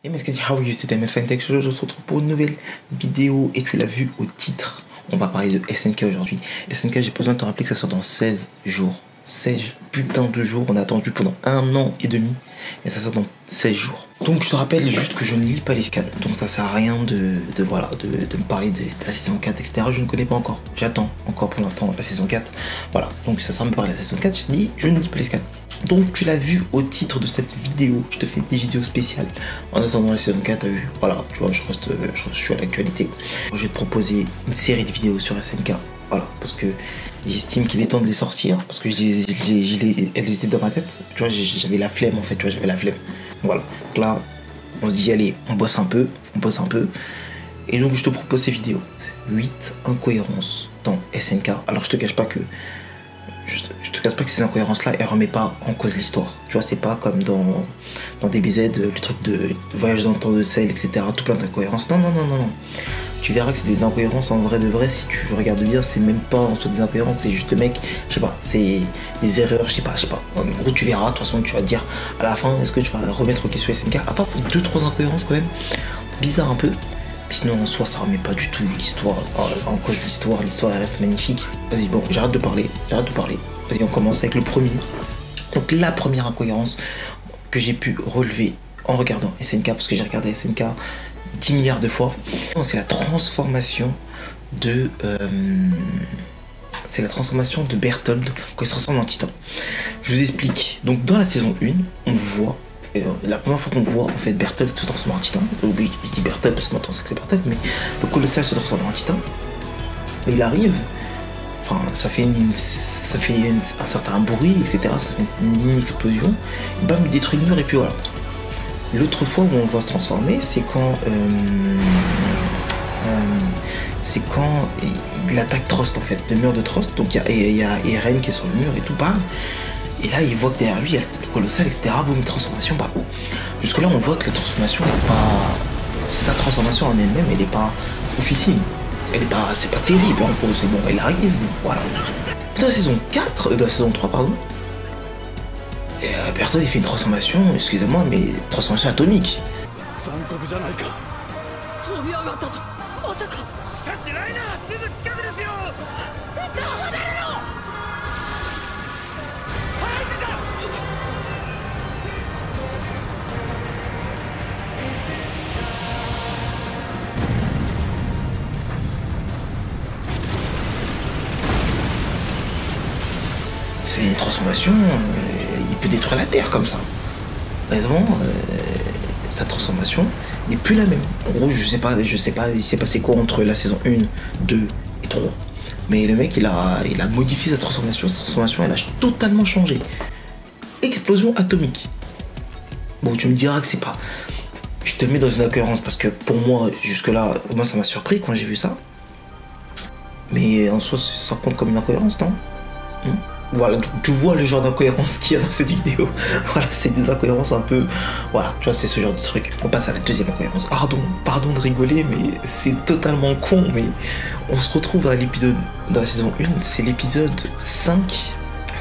Hey Mesken, how are you today, my friend? Je se retrouve pour une nouvelle vidéo et tu l'as vu au titre. On va parler de SNK aujourd'hui. SNK, j'ai besoin de te rappeler que ça sort dans 16 jours. 16 putains de jours. On a attendu pendant 1 an et demi et ça sort dans 16 jours. Donc je te rappelle juste que je ne lis pas les scans. Donc ça sert à rien de me parler de la saison 4, etc. Je ne connais pas encore. J'attends encore pour l'instant la saison 4. Voilà. Donc ça sert à me parler de la saison 4. Je te dis, je ne lis pas les scans. Donc tu l'as vu au titre de cette vidéo, je te fais des vidéos spéciales en attendant la saison 4, t'as vu, voilà, tu vois, je suis à l'actualité. Je vais te proposer une série de vidéos sur SNK, voilà, parce que j'estime qu'il est temps de les sortir, parce que elles étaient dans ma tête, tu vois, j'avais la flemme en fait, tu vois, j'avais la flemme. Voilà, donc là, on se dit, allez, on bosse un peu, et donc je te propose ces vidéos. 8 incohérences dans SNK, alors je te cache pas que je te casse pas que ces incohérences-là, elles remettent pas en cause l'histoire. Tu vois, c'est pas comme dans DBZ, le truc de voyage dans le temps de Cell, etc. Tout plein d'incohérences. Non. Tu verras que c'est des incohérences en vrai de vrai. Si tu regardes bien, c'est même pas en soi des incohérences. C'est juste le mec, je sais pas, c'est des erreurs, je sais pas. En gros, tu verras, de toute façon, tu vas te dire à la fin, est-ce que tu vas remettre en question SNK? À part pour 2-3 incohérences quand même. Bizarre un peu. Sinon en soi ça remet pas du tout l'histoire en cause. L'histoire elle reste magnifique. Vas-y, bon, j'arrête de parler. Vas-y, on commence avec le premier. Donc la première incohérence que j'ai pu relever en regardant SNK, parce que j'ai regardé SNK 10 milliards de fois, c'est la transformation de Bertholdt quand il se transforme en Titan. Je vous explique. Donc dans la saison 1, on voit la première fois qu'on voit en fait Bertholdt se transformer en Titan. Oui, je dis Bertholdt parce que maintenant on sait que c'est Bertholdt, mais le colossal se transforme en Titan. Et il arrive, enfin ça fait un certain bruit, etc. Ça fait une mini explosion. Bam, il détruit le mur et puis voilà. L'autre fois où on le voit se transformer, c'est quand il attaque Trost en fait, le mur de Trost. Donc il y a Eren qui est sur le mur et tout, bam. Et là, il voit que derrière lui, il y a le colossal, etc. Boum, transformation, bah. Jusque là, on voit que la transformation n'est pas. Sa transformation en elle-même, elle n'est pas officine. Elle est pas. C'est pas terrible, en gros, c'est bon, elle arrive, voilà. Dans la saison 4, dans la saison 3, pardon. Et Bertholdt, il fait une transformation, excusez-moi, mais transformation atomique. C'est une transformation, il peut détruire la Terre comme ça. Honnêtement, sa transformation n'est plus la même. En gros, je sais pas, il s'est passé quoi entre la saison 1, 2 et 3. Mais le mec, il a modifié sa transformation elle a totalement changé. Explosion atomique. Bon, tu me diras que c'est pas... Je te mets dans une incohérence parce que pour moi, jusque-là, moi ça m'a surpris quand j'ai vu ça. Mais en soi, ça compte comme une incohérence, non? Voilà, tu vois le genre d'incohérence qu'il y a dans cette vidéo. Voilà, c'est des incohérences un peu... Voilà, tu vois, c'est ce genre de truc. On passe à la deuxième incohérence. Pardon de rigoler, mais c'est totalement con. Mais on se retrouve à l'épisode... Dans la saison 1, c'est l'épisode 5.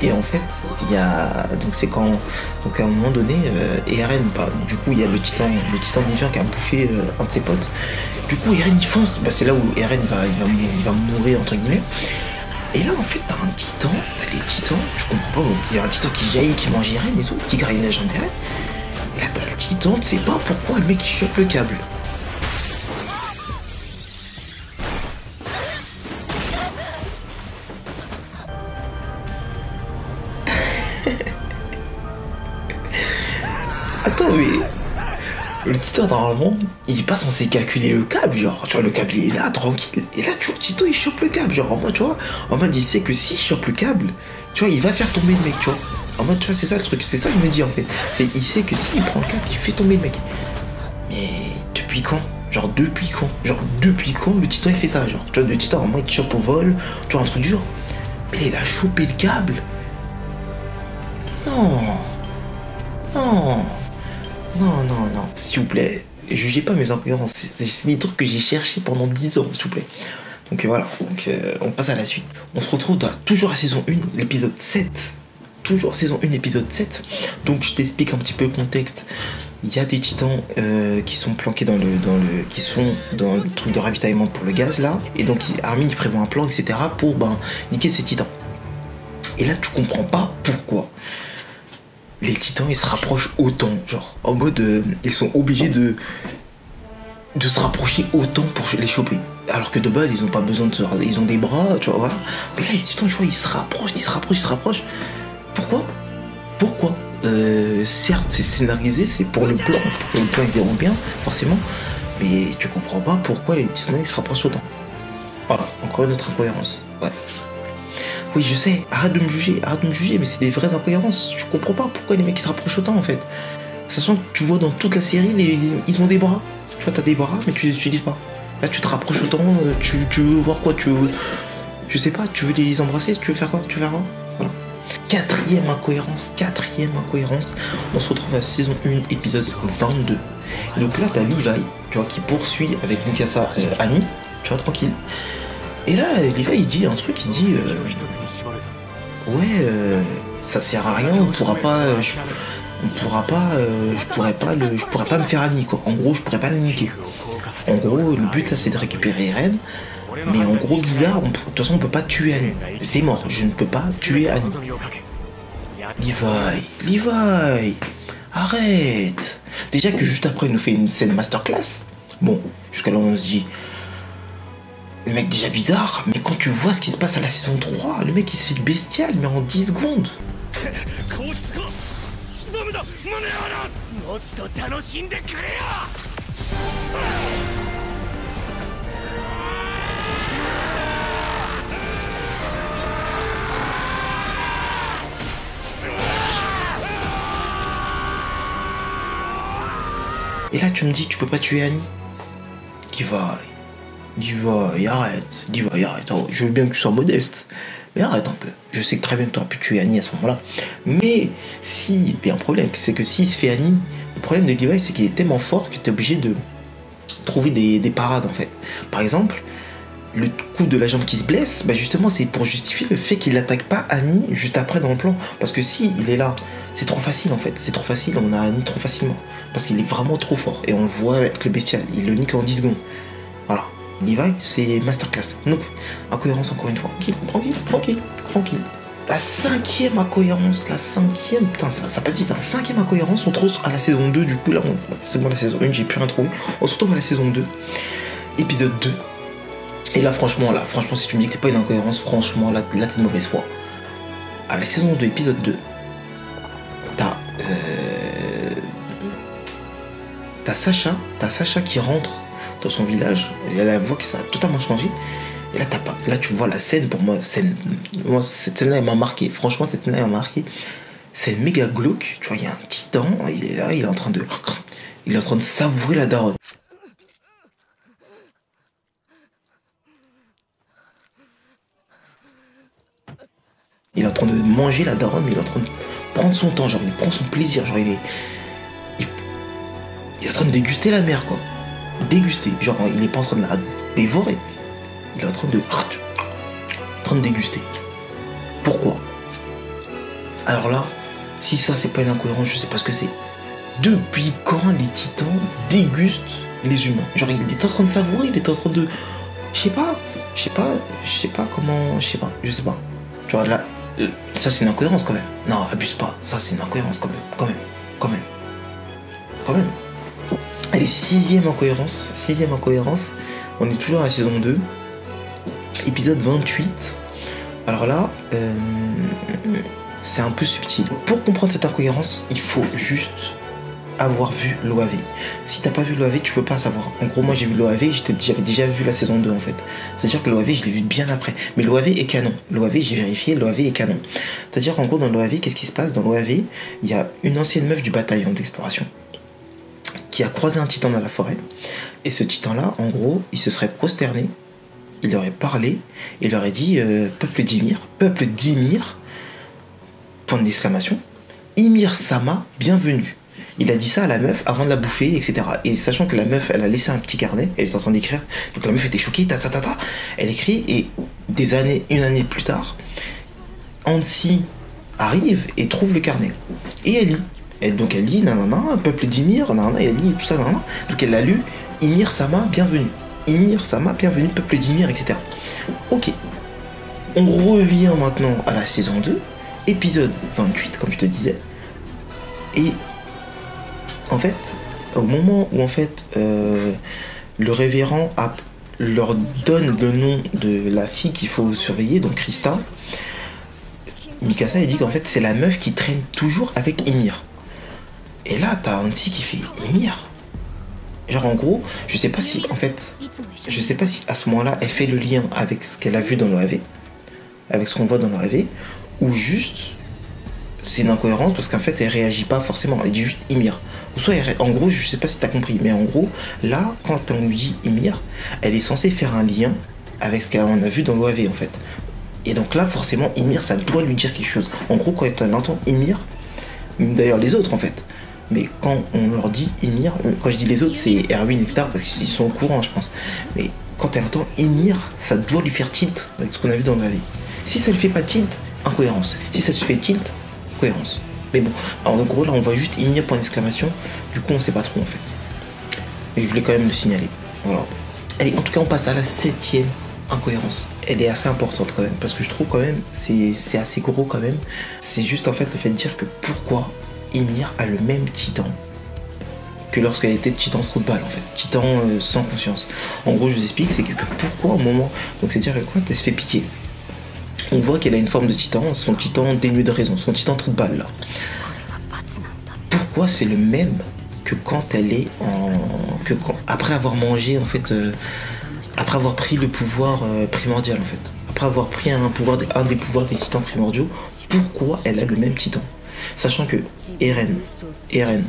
Et en fait, il y a... Donc c'est quand... Donc à un moment donné, Eren, du coup, il y a le titan divin qui a bouffé un de ses potes. Du coup, Eren, il fonce. Bah, c'est là où Eren il va mourir, entre guillemets. Et là, en fait, t'as un titan, t'as les titans, je comprends pas, donc il y a un titan qui jaillit, qui mange Eren et tout, qui graille la jambe d'Eren. Et là, t'as le titan, tu sais pas pourquoi le mec il chope le câble. Attends, mais... Le titan, normalement, il est pas censé calculer le câble, genre, tu vois, le câble il est là, tranquille. Et là, tu vois, le titan, il chope le câble, genre, en mode, tu vois, il sait que s'il chope le câble, tu vois, il va faire tomber le mec, tu vois. En mode, tu vois, c'est ça le truc, c'est ça que je me dis, en fait. Il sait que s'il prend le câble, il fait tomber le mec. Mais depuis quand? Genre, depuis quand le titan, il fait ça, genre, tu vois, le titan, vraiment, il te chope au vol, tu vois, un truc dur. Mais il a chopé le câble. Non, s'il vous plaît, jugez pas mes incohérences, c'est des trucs que j'ai cherché pendant 10 ans, s'il vous plaît. Donc voilà, on passe à la suite. On se retrouve dans toujours la saison 1, l'épisode 7. Toujours saison 1, épisode 7. Donc je t'explique un petit peu le contexte. il y a des titans qui sont planqués dans le truc de ravitaillement pour le gaz là, et donc Armin il prévoit un plan, etc. pour niquer ces titans. Et là tu comprends pas pourquoi les titans ils se rapprochent autant, genre en mode ils sont obligés de se rapprocher autant pour les choper. Alors que de base ils ont pas besoin de ils ont des bras, tu vois, voilà. Mais là les titans, je vois, ils se rapprochent. Pourquoi certes c'est scénarisé, c'est pour le plan il déroule bien, forcément, mais tu comprends pas pourquoi les titans ils se rapprochent autant. Voilà, encore une autre incohérence. Ouais. Oui, je sais, arrête de me juger, mais c'est des vraies incohérences. Je comprends pas pourquoi les mecs ils se rapprochent autant en fait. Sachant que tu vois dans toute la série, ils ont des bras. Tu vois, t'as des bras, mais tu les utilises pas. Là, tu te rapproches autant, tu veux voir quoi, je sais pas, tu veux les embrasser, tu veux faire quoi, voilà. Quatrième incohérence, on se retrouve à saison 1, épisode 22. Et donc là, t'as Levi, tu vois, qui poursuit avec Mikasa Annie, tu vois, tranquille. Et là, Levi, il dit un truc, il dit ça sert à rien, je pourrais pas me faire Annie, quoi. En gros, je pourrais pas la niquer. En gros, le but là, c'est de récupérer Eren. Mais en gros, bizarre, de toute façon, on peut pas tuer Annie. C'est mort, je ne peux pas tuer Annie. Levi, arrête. Déjà que juste après, il nous fait une scène masterclass. Bon, jusqu'à là, on se dit, le mec déjà bizarre, mais quand tu vois ce qui se passe à la saison 3, le mec il se fait bestial, mais en 10 secondes. Et là tu me dis que tu peux pas tuer Annie. Levi, arrête. Oh, je veux bien que tu sois modeste, mais arrête un peu. Je sais que très bien que tu aurais pu tuer Annie à ce moment-là. Mais si, il y a un problème, c'est que s'il se fait Annie, le problème de Levi, c'est qu'il est tellement fort que tu es obligé de trouver des parades en fait. Par exemple, le coup de la jambe qui se blesse, justement c'est pour justifier le fait qu'il n'attaque pas Annie juste après dans le plan. Parce que si il est là, c'est trop facile en fait. C'est trop facile, on a Annie trop facilement. Parce qu'il est vraiment trop fort. Et on le voit avec le bestial, il le nique en 10 secondes. Voilà. Levi, c'est masterclass. Donc, incohérence encore une fois. Tranquille. La cinquième incohérence, putain, ça passe vite, la cinquième incohérence, on se retrouve à la saison 2, du coup, là, c'est bon, la saison 1, j'ai plus rien trouvé. On se retrouve à la saison 2, épisode 2. Et là, franchement, si tu me dis que c'est pas une incohérence, franchement, là t'es de mauvaise foi. À la saison 2, épisode 2, t'as Sacha qui rentre dans son village, et elle voit que ça a totalement changé. Et là tu vois la scène, pour moi, cette scène-là elle m'a marqué. Franchement, cette scène-là elle m'a marqué. C'est méga glauque, tu vois, il y a un titan, il est là, il est en train de savourer la daronne. Il est en train de manger la daronne, mais il est en train de prendre son temps, genre il prend son plaisir, genre il est en train de déguster la mer, quoi. Déguster, genre il est pas en train de la dévorer. Il est en train de déguster. Pourquoi? Alors là, si ça c'est pas une incohérence, je sais pas ce que c'est. Depuis quand les titans dégustent les humains? Genre il est en train de savourer, il est en train de... Je sais pas comment... Je sais pas. Tu vois là, ça c'est une incohérence quand même. Non, abuse pas, ça c'est une incohérence quand même. Allez, sixième incohérence, on est toujours à la saison 2, épisode 28. Alors là, c'est un peu subtil. Pour comprendre cette incohérence, il faut juste avoir vu l'OAV. Si t'as pas vu l'OAV, tu peux pas savoir. En gros, moi j'ai vu l'OAV, j'avais déjà vu la saison 2 en fait. C'est-à-dire que l'OAV, je l'ai vu bien après. Mais l'OAV est canon. L'OAV, j'ai vérifié, l'OAV est canon. C'est-à-dire qu'en gros, dans l'OAV, qu'est-ce qui se passe? Dans l'OAV, il y a une ancienne meuf du bataillon d'exploration qui a croisé un titan dans la forêt. Et ce titan-là, en gros, il se serait prosterné, il aurait parlé, et il aurait dit peuple d'Ymir, point d'exclamation, Ymir Sama, bienvenue. Il a dit ça à la meuf avant de la bouffer, etc. Et sachant que la meuf, elle a laissé un petit carnet, elle est en train d'écrire, donc la meuf était choquée, elle écrit, et une année plus tard, Hansi arrive et trouve le carnet. Et elle lit. Et donc elle dit nanana, peuple d'Ymir, nanana, et elle lit tout ça, nanana. Donc elle l'a lu, Ymir Sama, bienvenue. Ymir Sama, bienvenue, peuple d'Ymir, etc. Ok. On revient maintenant à la saison 2, épisode 28, comme je te disais. Et en fait, au moment où en fait le révérend leur donne le nom de la fille qu'il faut surveiller, donc Krista, Mikasa elle dit qu'en fait c'est la meuf qui traîne toujours avec Ymir. Et là t'as Hansi qui fait Ymir. Genre en gros, je sais pas si à ce moment-là elle fait le lien avec ce qu'elle a vu dans l'OAV, avec ce qu'on voit dans l'OAV, ou juste c'est une incohérence parce qu'en fait elle réagit pas forcément, elle dit juste Ymir. Ou soit en gros, je sais pas si t'as compris, mais en gros, là, quand on lui dit Ymir, elle est censée faire un lien avec ce qu'on a vu dans l'OAV en fait. Et donc là, forcément, Ymir, ça doit lui dire quelque chose. En gros, quand elle entend Ymir, d'ailleurs les autres en fait, mais quand on leur dit Ymir, quand je dis les autres, c'est Erwin, etc., parce qu'ils sont au courant, je pense. Mais quand elle entend Ymir, ça doit lui faire tilt avec ce qu'on a vu dans l'OAV. Si ça ne fait pas tilt, incohérence. Si ça se fait tilt, cohérence. Mais bon, alors en gros là on voit juste Ymir point d'exclamation, du coup on sait pas trop en fait. Et je voulais quand même le signaler. Voilà. Allez, en tout cas on passe à la 7ème incohérence. Elle est assez importante quand même, parce que je trouve quand même, c'est assez gros quand même. C'est juste en fait le fait de dire que pourquoi Ymir a le même titan que lorsqu'elle était titan trou de balle en fait. Titan sans conscience. En gros je vous explique, c'est que pourquoi au moment, donc c'est dire que quand elle se fait piquer, on voit qu'elle a une forme de titan, son titan dénué de raison, son titan trou de balle là. Pourquoi c'est le même que quand elle est après avoir mangé en fait, après avoir pris le pouvoir primordial en fait, après avoir pris un des pouvoirs des titans primordiaux, pourquoi elle a le même titan? Sachant que Eren,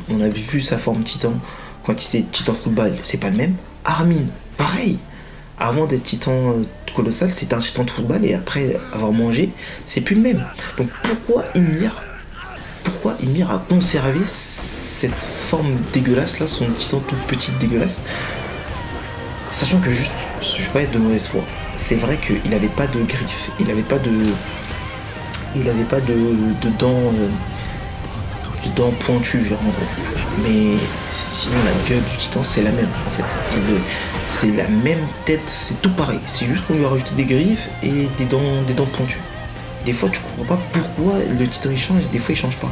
on a vu sa forme titan quand il était titan trou de balle, c'est pas le même. Armin, pareil. Avant d'être titan colossal, c'était un titan trou de balle et après avoir mangé, c'est plus le même. Donc pourquoi Ymir a conservé cette forme dégueulasse là, son titan toute petite dégueulasse, sachant que juste, je vais pas être de mauvaise foi, c'est vrai qu'il avait pas de griffes, il avait pas de dents pointues genre en gros. Mais sinon la gueule du titan c'est la même en fait. C'est la même tête, c'est tout pareil. C'est juste qu'on lui a rajouté des griffes et des dents pointues. Des fois tu comprends pas pourquoi le titan il change et des fois il change pas.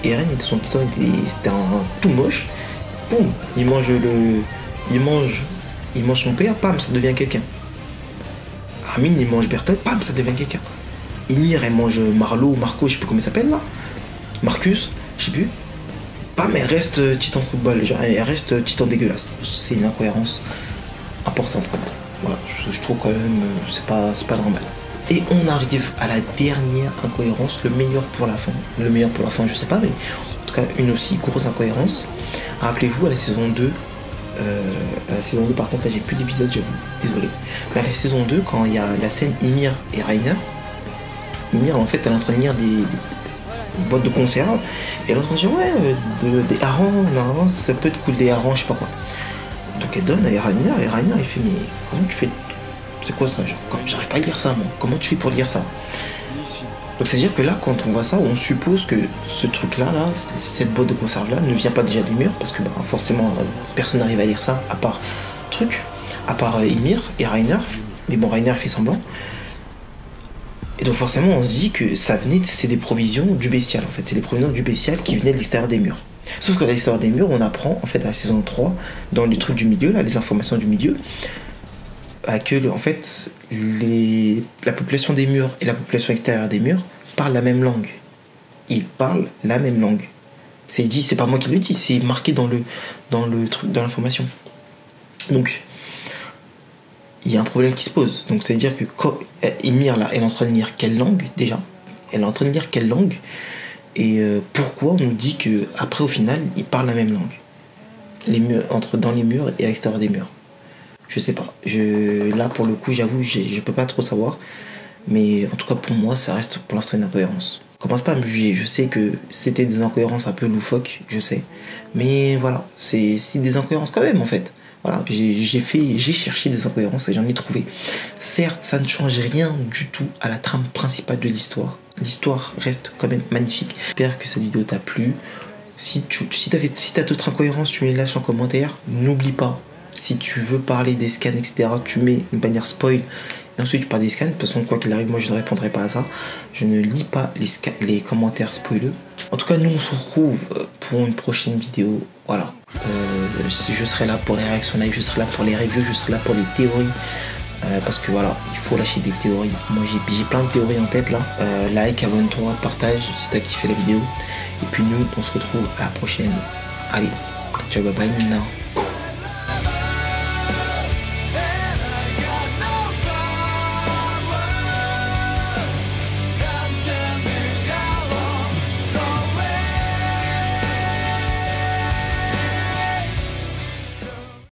Eren, son titan c'était un tout moche. Boum, il mange son père, pam, ça devient quelqu'un. Armin il mange Bertolt, pam, ça devient quelqu'un. Ymir elle mange Marco, je sais plus comment il s'appelle là. Marcus, je sais plus. Pam, elle reste titan football, genre elle reste titan dégueulasse. C'est une incohérence importante quand même. Voilà, je trouve quand même c'est pas normal. Et on arrive à la dernière incohérence, le meilleur pour la fin. Le meilleur pour la fin, je sais pas, mais en tout cas une aussi grosse incohérence. Rappelez-vous à la saison 2, par contre là j'ai plus d'épisodes, j'avoue, désolé. Mais à la saison 2, quand il y a la scène Ymir et Reiner, Ymir en fait elle est en train de lire des boîtes de conserve, et elle est en train de dire ouais, des harengs, normalement ça peut être cool des harengs, je sais pas quoi. Donc elle donne à Reiner, et Reiner il fait mais comment tu fais? C'est quoi ça? J'arrive pas à lire ça moi, comment tu fais pour lire ça? Donc c'est-à-dire que là, quand on voit ça, on suppose que ce truc-là, cette boîte de conserve-là, ne vient pas déjà des murs, parce que forcément, personne n'arrive à lire ça, à part Ymir et Reiner. Mais bon, Reiner fait semblant. Et donc forcément, on se dit que c'est des provisions du bestial, en fait. C'est des provisions du bestial qui venaient de l'extérieur des murs. Sauf qu'à l'extérieur des murs, on apprend, en fait, à la saison 3, dans les trucs du milieu, là, les informations du milieu, que en fait la population des murs et la population extérieure des murs parlent la même langue. Ils parlent la même langue. C'est dit, c'est pas moi qui le dis, c'est marqué dans le truc, dans l'information. Donc il y a un problème qui se pose. Donc c'est à dire que quand Ymir là, elle est en train de lire quelle langue déjà? Elle est en train de lire quelle langue? Et pourquoi on nous dit que après au final ils parlent la même langue? Les murs, dans les murs et à l'extérieur des murs. Je sais pas. Là, pour le coup, j'avoue, je peux pas trop savoir. Mais en tout cas, pour moi, ça reste pour l'instant une incohérence. Commence pas à me juger. Je sais que c'était des incohérences un peu loufoques, je sais. Mais voilà, c'est des incohérences quand même, en fait. Voilà, j'ai cherché des incohérences et j'en ai trouvé. Certes, ça ne change rien du tout à la trame principale de l'histoire. L'histoire reste quand même magnifique. J'espère que cette vidéo t'a plu. Si t'as d'autres incohérences, tu me les lâches en commentaire. N'oublie pas, si tu veux parler des scans, etc., tu mets une bannière spoil. Et ensuite, tu parles des scans. De toute façon, quoi qu'il arrive, moi, je ne répondrai pas à ça. Je ne lis pas les commentaires spoileux. En tout cas, nous, on se retrouve pour une prochaine vidéo. Voilà. Je serai là pour les réactions live, je serai là pour les reviews, je serai là pour les théories. Parce que voilà, il faut lâcher des théories. Moi, j'ai plein de théories en tête là. Like, abonne-toi, partage si t'as kiffé la vidéo. Et puis nous, on se retrouve à la prochaine. Allez, ciao, bye bye maintenant.